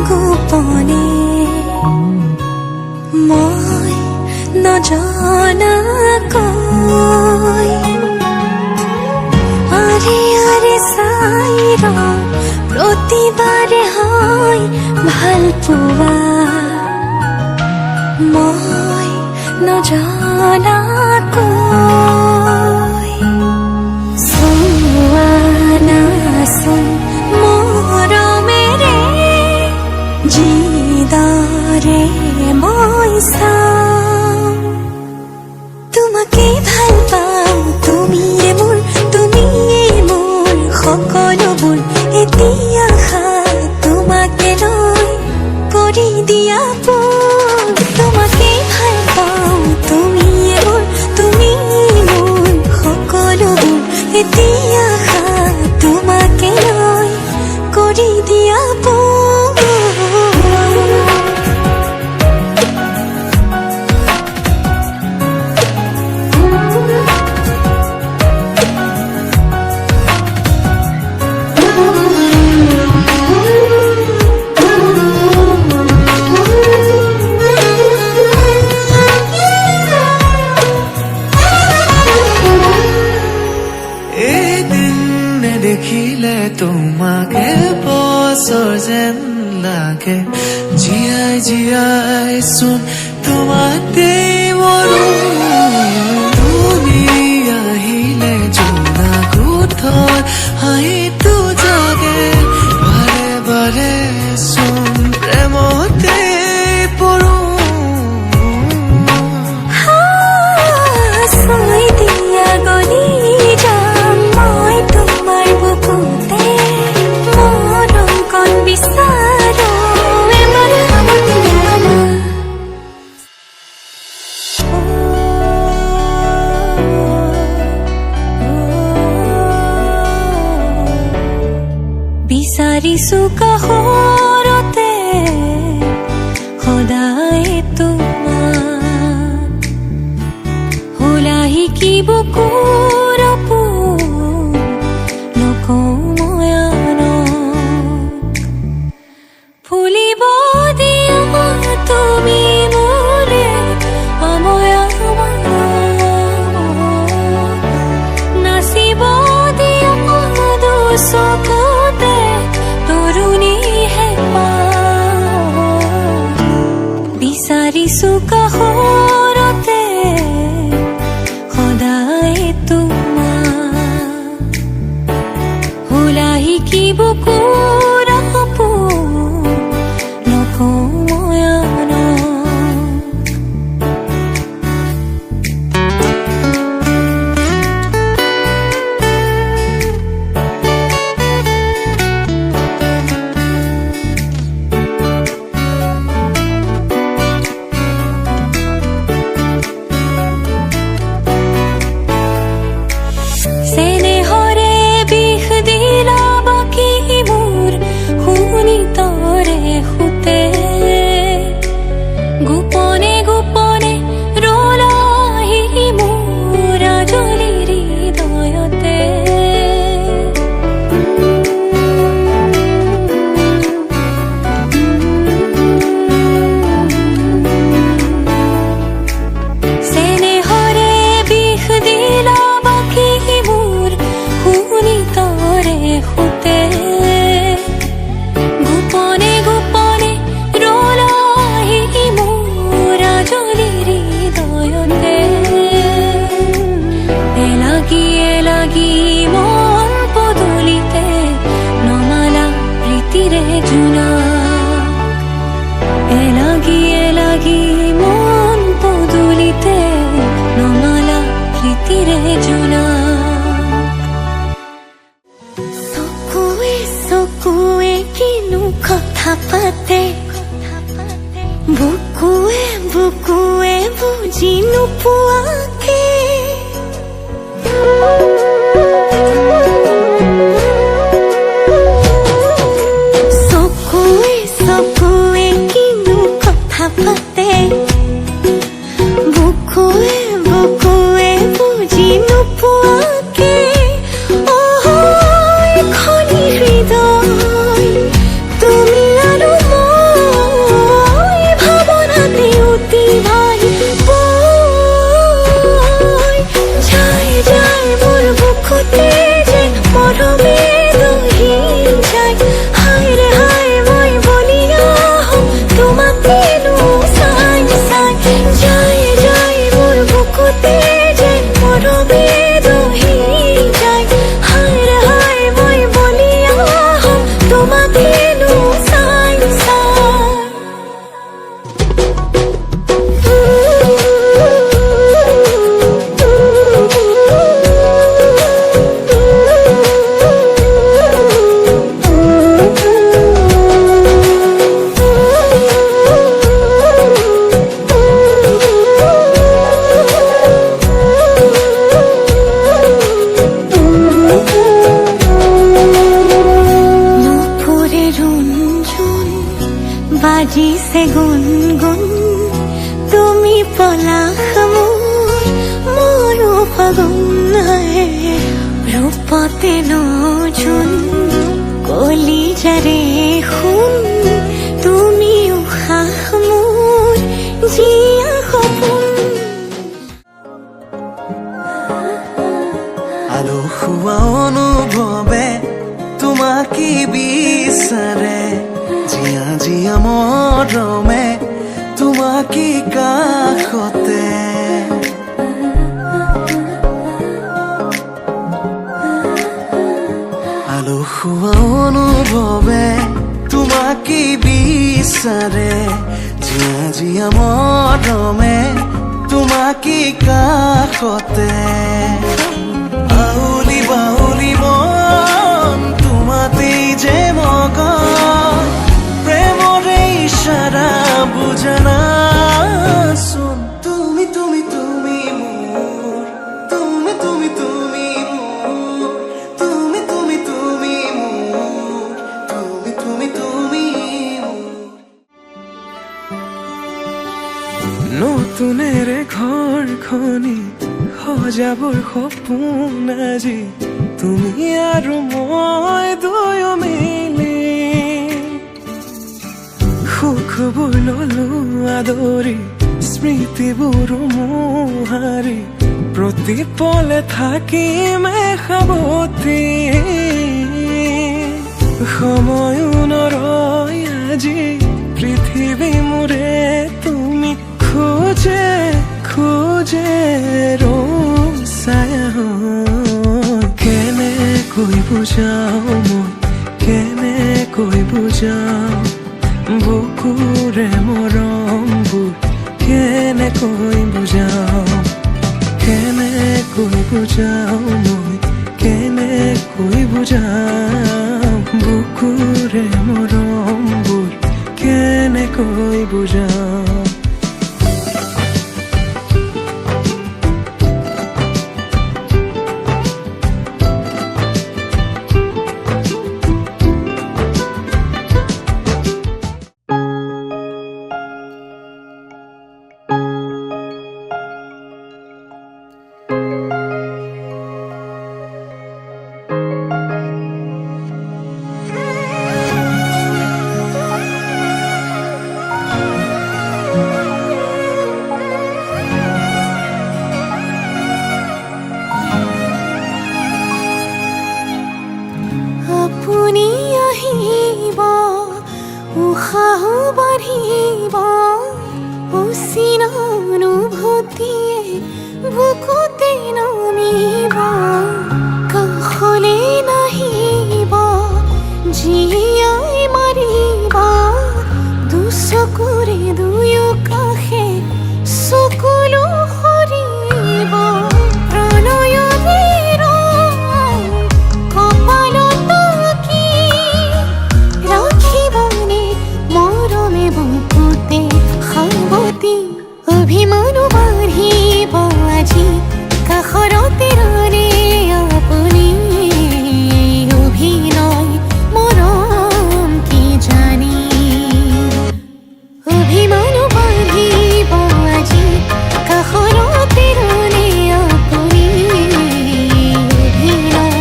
গোপনে মই নজনাকৈ আৰে আৰে চাই প্ৰতিবাৰে হয় ভাল পোৱা মই নজনাকৈ চোৱা নাচোন মৰমেৰে যিদৰে মই চাওঁ তোমাকে ভাল পাওঁ তুমিয়ে মোৰ সকলোবোৰ এতিয়া তোমাকে লৈ কৰি দিয়া তোমাকে ভাল পাওঁ তুমিয়ে মোৰ সকলোবোৰ এতিয়া তোমাকে লৈ কৰি দিয়া দেখিলে তোমাকে বছৰ যেন লাগে জীয়াই জীয়াই চোন তোমাতে মৰো তুমি আহিলে জোনা কোঠৰ হাঁহিটো জাগে বাৰে বাৰে চোন প্ৰেমতে পৰো বিচাৰিছো কাষৰতে সদায় তোমাক হোলা শিকিব কুকুৰ নকওঁ মই আনক ফুলিব দিয়া তুমি মোৰে সময় নাচিব দিয়া দুচকুতে বিচাৰিছো কাষৰতে সদায় তোমাক হোলা শিকিব কুকুৰ নকওঁ মই আনক গোপনে গোপনে ৰলাহি মোৰ আজলিৰ হৃদয়তে চেনেহৰে বিষ দিলা বাকি মোৰ শুনি তৰে সুতে গোপনে গোপনে লাগি মন পদূলিতে নমালা প্ৰীতিৰে জোনা লাগি মন পদূলিতে নমালা প্ৰীতিৰে জোনা চকুৱে চকুৱে কিনো কথা পাতে বুকুৱে বুকুৱে বুজি নোপোৱাকে চকুৱে চকুৱে কিনো কথা পাতে বুকুৱে বুকুৱে বুজি নোপোৱাকে খনি হৃদয় তুমি বাজিছে গুণগুণ তুমি পলাশ মোৰো ফাগুণ ৰূপতে নজুন কলিজাৰে শুন তুমি উশাহ মোৰ জীয়া সপোন আলসুৱা অনুভৱে তোমাকে বিচাৰে জিয়া জিয়া মৰমে তোমাকে কাষতে আলসুৱা অনুভৱে তোমাকে বিচাৰে জিয়া জিয়া মৰমে তোমাকে কাষতে আউলি বাউলি মন তোমাতেই যে মগন প্ৰেমৰে ইশাৰা বুজানাচোন তুমি তুমি তুমি মোৰ তুমি তুমি তুমি মোৰ তুমি তুমি তুমি মোৰ তুমি তুমি তুমি মোৰ নতুনেৰে ঘৰখনি সজাবৰ সপোন আজি তুমি আৰু মই দুয়ো মিলি সুখবোৰ ললো আদৰি স্মৃতিবোৰ মোহাৰি প্ৰতি পলে থাকিম সাৱতি সময়ো নৰয় আজি পৃথিৱী মোৰে তুমি খোজে খোজে কেনেকৈ বুজাও মই কেনেকৈ বুজাও বুকুৰে মৰমবোৰ কেনেকৈ বুজাও কেনেকৈ বুজাও মই কেনেকৈ বুজাও বুকুৰে মৰমবোৰ কেনেকৈ বুজাও আপুনি আহিব উশাহ বাঢ়িব অচিন অনুভূতিয়ে বুকুতে নামিব কাষলে নাহিব জীয়াই মাৰিব দুচকুৰে দুয়ো কাষে চকুলো সৰিব অভিমানো বাঢ়িব আজি কাষৰতে ৰলে আপুনি অভিনয় মৰম কি জানি অভিমানো বাঢ়িব আজি কাষৰতে ৰলে আপুনি অভিনয়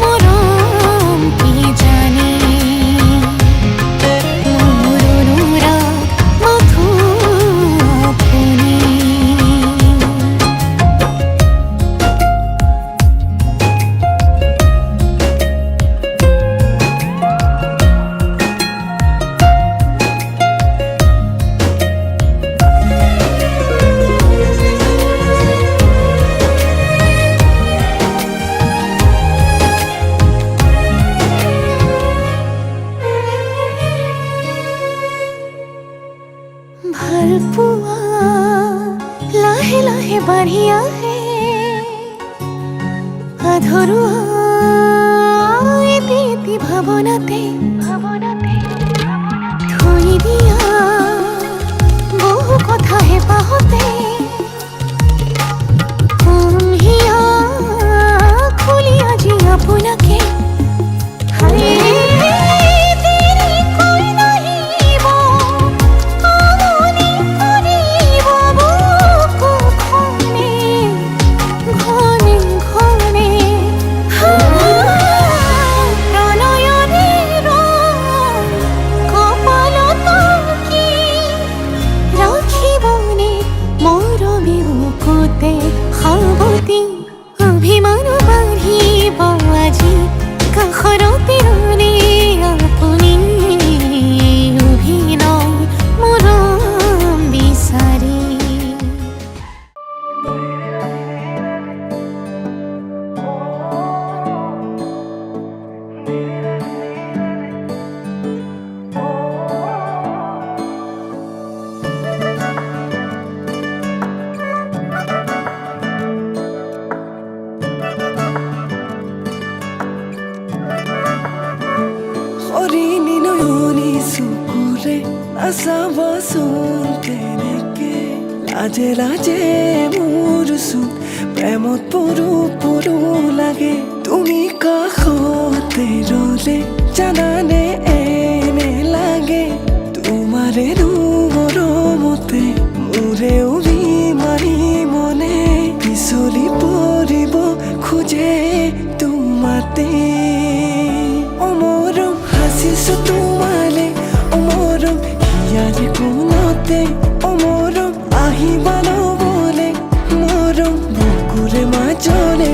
মৰম কি জানি ভালপোৱা লাহে লাহে বাঢ়ি আহে আধৰুৱা এটি ভাৱনাতে থৈ দিয়া বহু কথা হেঁপাহতে হিয়া খুলি আজি আপোনাকে দেৰি কৈ নাহিব চাবাচোন তেনেকে লাজে লাজে মোৰ চোন প্ৰেমত পৰো পৰো লাগে তুমি কাষতে ৰলে জানানে এনে লাগে তোমাৰে মৰমতে মোৰে উৰি মাৰি মনে পিছলি পৰিব খোজে তোমাতে অমৰম হাসিছো তোমালে অমৰম হিয়াৰে কোনতে অমৰম আহিবা নবলে মৰম বুকুৰে মাজলে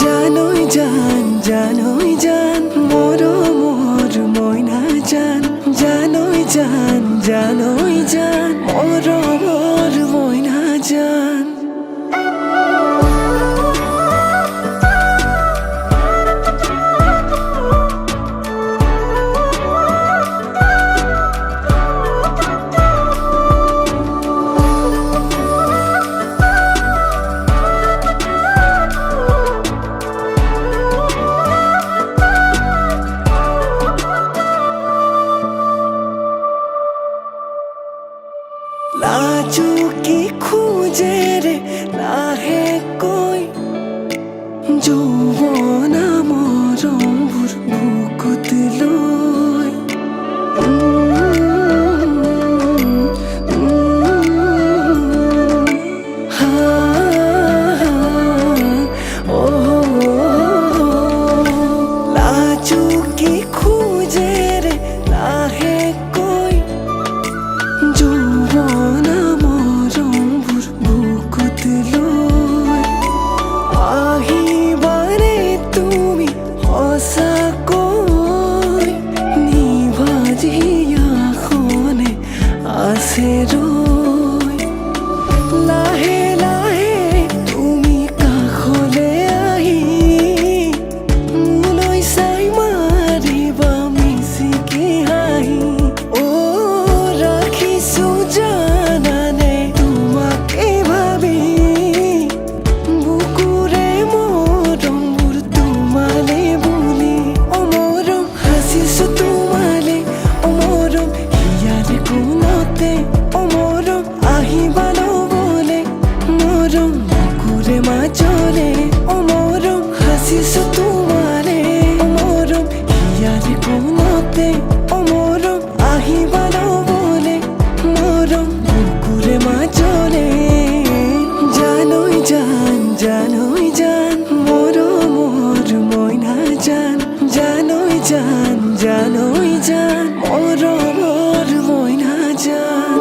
জানৈ জান জানৈ জান মৰমৰ মইনা জান জানৈ জান জানৈ জান মৰমৰ মইনা জান লাজুকি খোজে ৰে লাহেকৈ যৌৱনা মৰমবোৰ বুকুত লৈ হা, অ, লাজুকি খোজে ৰে লাহেকৈ যৌৱনা মৰমবোৰ বুকুত লৈ আহিবাৰে তুমি সঁচাকৈ নিভাজিয়াখনে আছে ৰৈ লাহে লাহে তুমি কাষলে আহি মোলৈ চাই মাৰিবা মিচিকি হাঁহি অ ৰাখিছো জানানে তোমাকে ভাবি বুকুৰে মৰমবোৰ তোমালে বুলি অমৰম হাসিছো তোমালে অমৰম হিয়াৰে কোনতে অমৰম আহিবা নবলে মৰম বুকুৰে মাজলে অমৰম হাসিছো তোমালে অমৰম হিয়াৰে কোনতে অমৰম আহিবা নবলে মৰম বুকুৰে মাজলে জানৈ জান জানৈ জান মৰমৰ মইনা জান জানৈ জান জানৈ জান মৰমৰ মইনা জান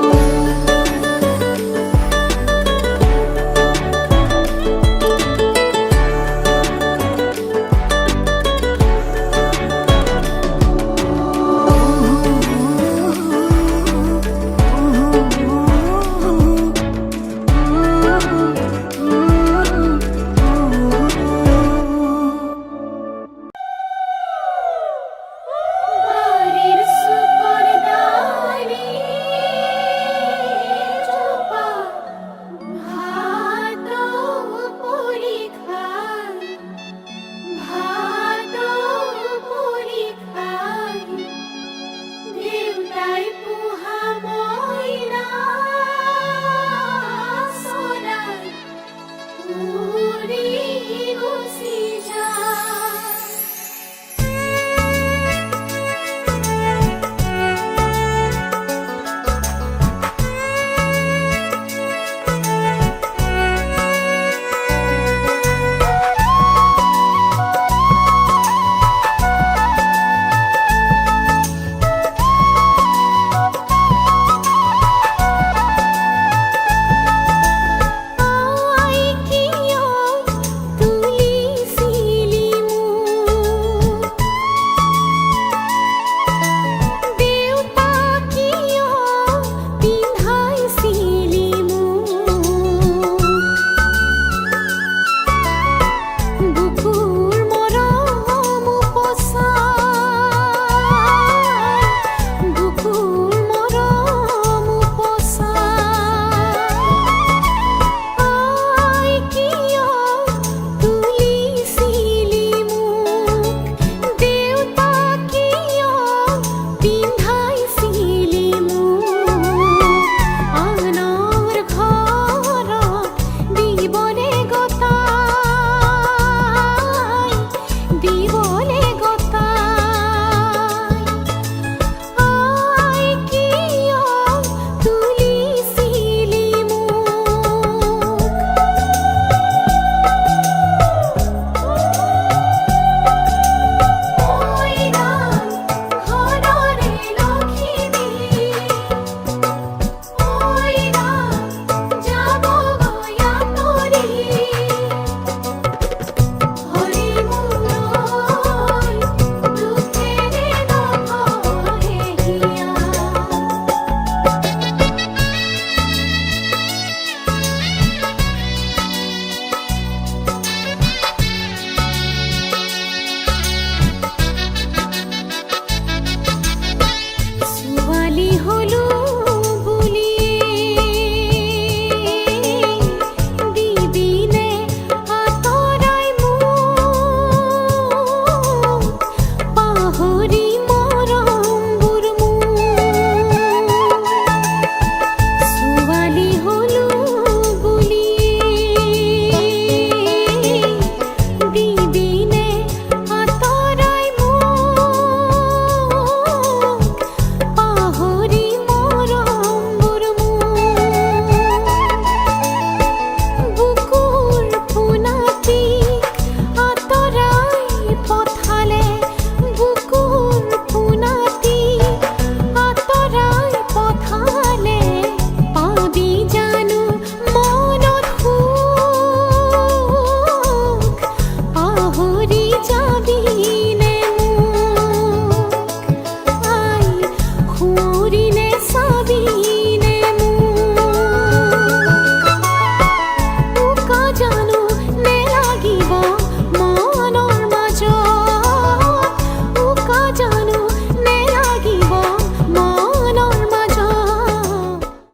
বাড়িৰ সুপাৰ দাঁড়ি চোপা ভাত পৰীক্ষা দেউতাই পোহা ময়না